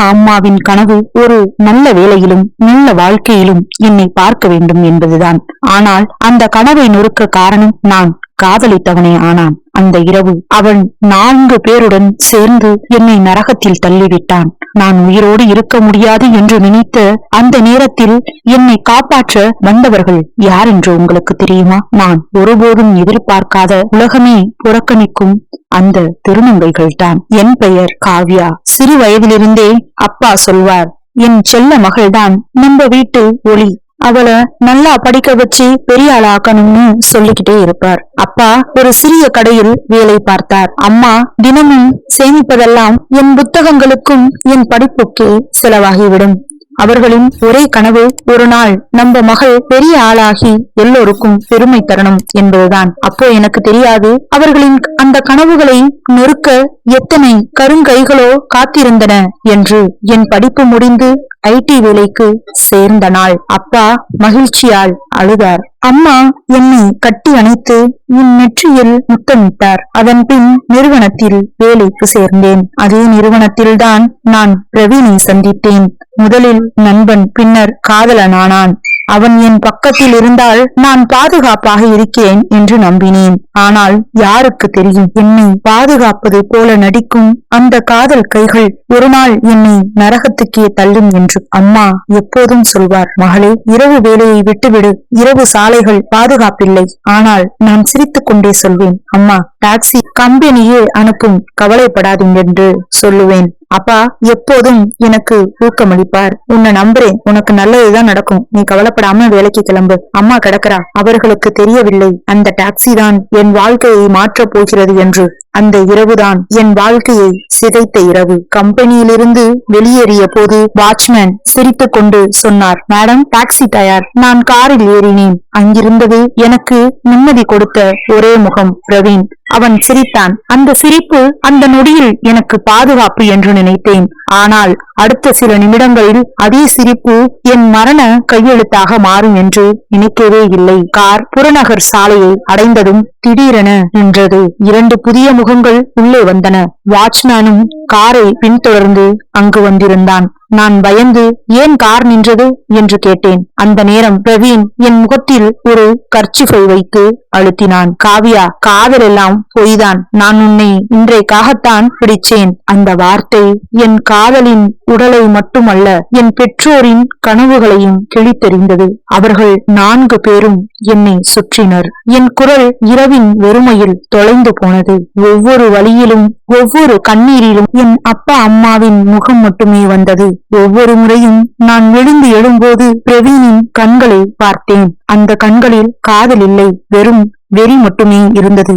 அம்மாவின் கனவு ஒரு நல்ல வேலையிலும் நல்ல வாழ்க்கையிலும் என்னை பார்க்க வேண்டும் என்பதுதான். ஆனால் அந்த கனவை நொறுக்க காரணம் நான் காதலித்தவனே ஆனான். அந்த இரவு அவன் 4 பேருடன் சேர்ந்து என்னை நரகத்தில் தள்ளிவிட்டான். நான் உயிரோடு இருக்க முடியாது என்று நினைத்த அந்த நேரத்தில் என்னை காப்பாற்ற வந்தவர்கள் யார் என்று உங்களுக்கு தெரியுமா? நான் ஒருபோதும் எதிர்பார்க்காத, உலகமே புறக்கணிக்கும் அந்த திருநங்கைகள்தான். என் பெயர் காவ்யா. சிறு வயதிலிருந்தே அப்பா சொல்வார், என் செல்ல மகள்தான் நம்ம வீட்டு ஒளி, அவளை நல்லா படிக்க வச்சு பெரிய ஆளாக்கணும்னு சொல்லிக்கிட்டே இருப்பார். அப்பா ஒரு சிறிய கடையில் வேலை பார்த்தார். அம்மா தினமும் சேமிப்பதெல்லாம் என் புத்தகங்களுக்கும் என் படிப்புக்கே செலவாகிவிடும். அவர்களின் ஒரே கனவு, ஒரு நாள் நம்ம மகள் பெரிய ஆளாகி எல்லோருக்கும் பெருமை தரணும் என்பதுதான். அப்போ எனக்கு தெரியாது அவர்களின் அந்த கனவுகளை நொறுக்க எத்தனை கருங்கைகளோ காத்திருந்தன என்று. என் படிப்பு முடிந்து ஐடி வேலைக்கு சேர்ந்த நாள் அப்பா மகிழ்ச்சியால் அழுதார். அம்மா என்னை கட்டி அணைத்து என் நெற்றியில் முத்தமிட்டார். அதன் பின் நிறுவனத்தில் வேலைக்கு சேர்ந்தேன். அதே நிறுவனத்தில்தான் நான் பிரவீனை சந்தித்தேன். முதலில் நண்பன், பின்னர் காதலனானான். அவன் என் பக்கத்தில் இருந்தால் நான் பாதுகாப்பாக இருக்கிறேன் என்று நம்பினேன். ஆனால் யாருக்கு தெரியும், என்னை பாதுகாப்பது போல நடிக்கும் அந்த காதல் கைகள் ஒரு நாள் என்னை நரகத்துக்கே தள்ளும் என்று அம்மா எப்போதும் சொல்வார். மகளே, இரவு வேலையை விட்டுவிடு, இரவு சாலைகள் பாதுகாப்பில்லை. ஆனால் நான் சிரித்துக் கொண்டே சொல்வேன், அம்மா டாக்ஸி கம்பெனியே அனுப்பும், கவலைப்படாதீங்க என்று சொல்லுவேன். அப்பா எப்போதும் எனக்கு ஊக்கமளிப்பார். உன்னை நம்புறேன், உனக்கு நல்லதுதான் நடக்கும், நீ கவலைப்படாம வேலைக்கு கிளம்பு, அம்மா கிடக்குறா. அவர்களுக்கு தெரியவில்லை அந்த டாக்ஸி தான் என் வாழ்க்கையை மாற்றப் போகிறது என்று. அந்த இரவுதான் என் வாழ்க்கையை சிதைத்த இரவு. கம்பெனியிலிருந்து வெளியேறிய போது வாட்ச்மேன் சிரித்துக் கொண்டு சொன்னார், மேடம் டாக்ஸி தயார். நான் காரில் ஏறினேன். அங்கிருந்தது எனக்கு நிம்மதி கொடுத்த ஒரே முகம், பிரவீன். அவன் சிரித்தான். அந்த சிரிப்பு அந்த நொடியில் எனக்கு பாதுகாப்பு என்று நினைத்தேன். ஆனால் அடுத்த சில நிமிடங்களில் அதே சிரிப்பு என் மரண கையெழுத்தாக மாறும் என்று நினைக்கவே இல்லை. கார் புறநகர் சாலையை அடைந்ததும் திடீரென நின்றது. 2 புதிய முகங்கள் உள்ளே வந்தன. வாட்ச்மேனும் காரை பின்தொடர்ந்து அங்கு வந்திருந்தான். நான் பயந்து ஏன் கார் நின்றது என்று கேட்டேன். அந்த நேரம் பிரவீன் என் முகத்தில் ஒரு கர்ச்சிஃபை வைத்து அழுத்தினான். காவியா, காதல் எல்லாம் பொய்தான். நான் உன்னை இன்றைக்காகத்தான் பிடிச்சேன். அந்த வார்த்தை என் காதலின் உடலை மட்டுமல்ல, என் பெற்றோரின் கனவுகளையும் கிழித்தெறிந்தது. அவர்கள் 4 பேரும் என்னை சுற்றினர். என் குரல் இரவின் வெறுமையில் தொலைந்து போனது. ஒவ்வொரு வழியிலும் ஒவ்வொரு கண்ணீரிலும் என் அப்பா அம்மாவின் முகம் மட்டுமே வந்தது. ஒவ்வொரு முறையும் நான் விழுந்து எழும்போது பிரவீனின் கண்களை பார்த்தேன். அந்த கண்களில் காதல் இல்லை, வெறும் வெறி மட்டுமே இருந்தது.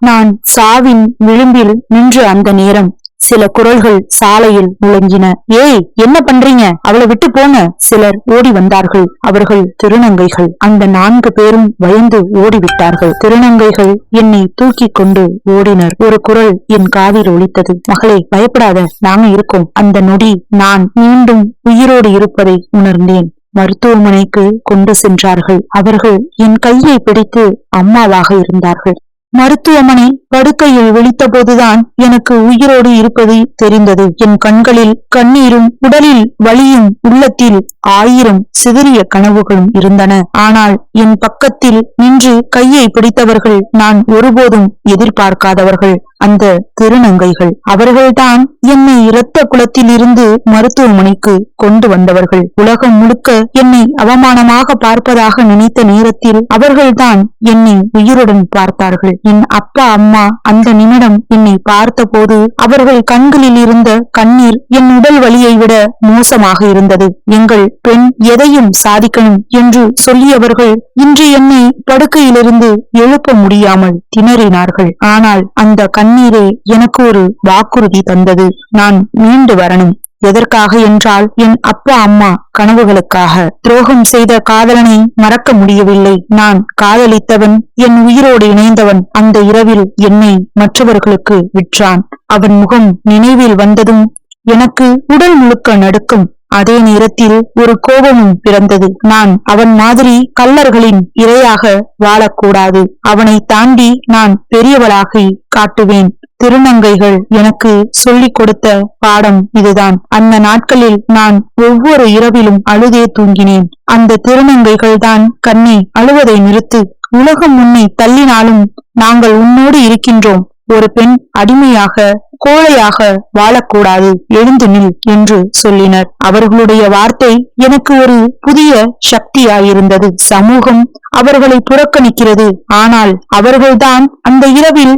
நான் சாவின் விளிம்பில் நின்ற அந்த நேரம் சில குரல்கள் சாலையில் முழங்கின. ஏய், என்ன பண்றீங்க? அவளை விட்டு போங்க. சிலர் ஓடி வந்தார்கள். அவர்கள் திருநங்கைகள். அந்த 4 பேரும் பயந்து ஓடிவிட்டார்கள். திருநங்கைகள் என்னை தூக்கி கொண்டு ஓடினர். ஒரு குரல் என் காதில் ஒலித்தது, மகளே பயப்படாத, நாங்க இருக்கோம். அந்த நொடி நான் மீண்டும் உயிரோடு இருப்பதை உணர்ந்தேன். மருத்துவமனைக்கு கொண்டு சென்றார்கள். அவர்கள் என் கையை பிடித்து அம்மாவாக இருந்தார்கள். மருத்துவமனை படுக்கையில் விழித்த போதுதான் எனக்கு உயிரோடு இருப்பது தெரிந்தது. என் கண்களில் கண்ணீரும் உடலில் வலியும் உள்ளத்தில் 1000 சிதறிய கனவுகளும் இருந்தன. ஆனால் என் பக்கத்தில் நின்று கையை பிடித்தவர்கள் நான் ஒருபோதும் எதிர்பார்க்காதவர்கள், அந்த திருநங்கைகள். அவர்கள்தான் என்னை இரத்த குளத்தில் இருந்து மருத்துவமனைக்கு கொண்டு வந்தவர்கள். உலகம் முழுக்க என்னை அவமானமாக பார்ப்பதாக நினைத்த நேரத்தில் அவர்கள்தான் என்னை உயிருடன் பார்த்தார்கள். என் அப்பா அம்மா அந்த நிமிடம் என்னை பார்த்த போது அவர்கள் கண்களில் இருந்த கண்ணீர் என் உடல் வலியை விட மோசமாக இருந்தது. எங்கள் பெண் எதையும் சாதிக்கணும் என்று சொல்லியவர்கள் இன்று என்னை படுக்கையிலிருந்து எழுப்ப முடியாமல் திணறினார்கள். ஆனால் அந்த கண்ணீரே எனக்கு ஒரு வாக்குறுதி தந்தது, நான் மீண்டு வரணும். எதற்காக என்றால் என் அப்பா அம்மா கனவுகளுக்காக. துரோகம் செய்த காதலனை மறக்க முடியவில்லை. நான் காதலித்தவன், என் உயிரோடு இணைந்தவன் அந்த இரவில் என்னை மற்றவர்களுக்கு விற்றான். அவன் முகம் நினைவில் வந்ததும் எனக்கு உடல் முழுக்க நடுக்கும். அதே நேரத்தில் ஒரு கோபமும் பிறந்தது. நான் அவன் மாதிரி கள்ளர்களின் இரையாக வாழக்கூடாது. அவனை தாண்டி நான் பெரியவளாகி காட்டுவேன். திருநங்கைகள் எனக்கு சொல்லிக் கொடுத்த பாடம் இதுதான். அந்த நாட்களில் நான் ஒவ்வொரு இரவிலும் அழுதே தூங்கினேன். அந்த திருநங்கைகள் தான் கண்ணே, அழுவதை நிறுத்து. உலகம் உன்னை தள்ளினாலும் நாங்கள் உன்னோடு இருக்கின்றோம். ஒரு பெண் அடிமையாக கோழையாக வாழக்கூடாது, எழுந்து நில் என்று சொல்லினர். அவர்களுடைய வார்த்தை எனக்கு ஒரு புதிய சக்தியாயிருந்தது. சமூகம் அவர்களை புறக்கணிக்கிறது, ஆனால் அவர்கள்தான் அந்த இரவில்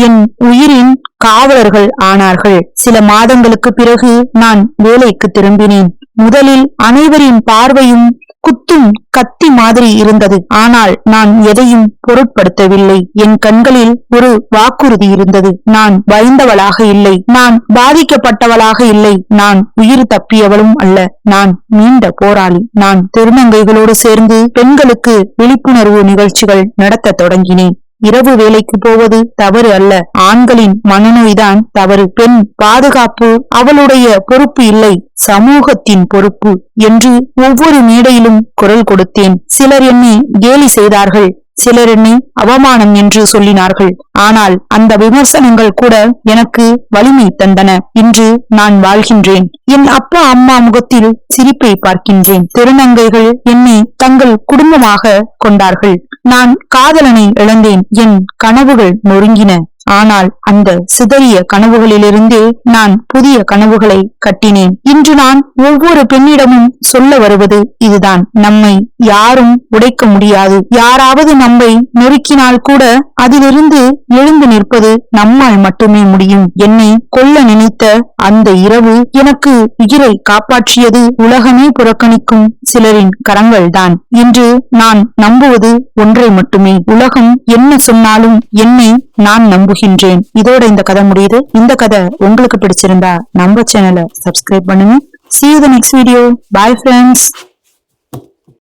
என் உயிரின் காவலர்கள் ஆனார்கள். சில மாதங்களுக்கு பிறகு நான் வேலைக்கு திரும்பினேன். முதலில் அனைவரின் பார்வையும் குத்தும் கத்தி மாதிரி இருந்தது. ஆனால் நான் எதையும் பொருட்படுத்தவில்லை. என் கண்களில் ஒரு வாக்குறுதி இருந்தது. நான் பயந்தவளாக இல்லை, நான் பாதிக்கப்பட்டவளாக இல்லை, நான் உயிர் தப்பியவளும் அல்ல, நான் நீண்ட போராளி. நான் திருநங்கைகளோடு சேர்ந்து பெண்களுக்கு விழிப்புணர்வு நிகழ்ச்சிகள் நடத்த தொடங்கினேன். இரவு வேலைக்கு போவது தவறு அல்ல, ஆண்களின் மனநோய்தான் தவறு. பெண் பாதுகாப்பு அவளுடைய பொறுப்பு இல்லை, சமூகத்தின் பொறுப்பு என்று ஒவ்வொரு மேடையிலும் குரல் கொடுத்தேன். சிலர் என்னை கேலி செய்தார்கள், சிலர் என்னை அவமானம் என்று சொல்லினார்கள். ஆனால் அந்த விமர்சனங்கள் கூட எனக்கு வலிமை தந்தன. இன்று நான் வாழ்கின்றேன். என் அப்பா அம்மா முகத்தில் சிரிப்பை பார்க்கின்றேன். திருநங்கைகள் என்னை தங்கள் குடும்பமாக கொண்டார்கள். நான் காதலனை இழந்தேன். என் கனவுகள் நொறுங்கின. ஆனால் அந்த சிதறிய கனவுகளிலிருந்தே நான் புதிய கனவுகளை கட்டினேன். இன்று நான் ஒவ்வொரு பெண்ணிடமும் சொல்ல வருவது இதுதான். நம்மை யாரும் உடைக்க முடியாது. யாராவது நம்மை நொறுக்கினால் கூட அதிலிருந்து எழுந்து நிற்பது நம்மால் மட்டுமே முடியும். என்னை கொல்ல நினைத்த அந்த இரவு எனக்கு உயிரை காப்பாற்றியது உலகமே புறக்கணிக்கும் சிலரின் கரங்கள்தான். இன்று நான் நம்புவது ஒன்றை மட்டுமே, உலகம் என்ன சொன்னாலும் என்னை நான் நம்புகின்றேன். இதோட இந்த கதை முடியுது. இந்த கதை உங்களுக்கு பிடிச்சிருந்தா நம்ம சேனலை சப்ஸ்கிரைப் பண்ணுங்க. See you the next video. Bye friends.